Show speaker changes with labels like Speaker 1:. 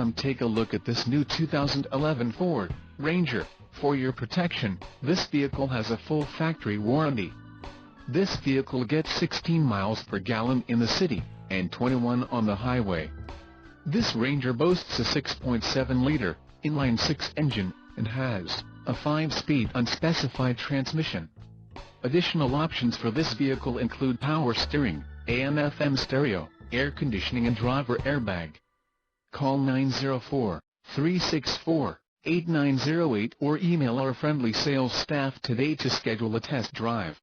Speaker 1: Come take a look at this new 2011 Ford Ranger. For your protection, this vehicle has a full factory warranty. This vehicle gets 16 miles per gallon in the city, and 21 on the highway. This Ranger boasts a 6.7-liter, inline-six engine, and has a 5-speed unspecified transmission. Additional options for this vehicle include power steering, AM/FM stereo, air conditioning and driver airbag. Call 904-364-8908 or email our friendly sales staff today to schedule a test drive.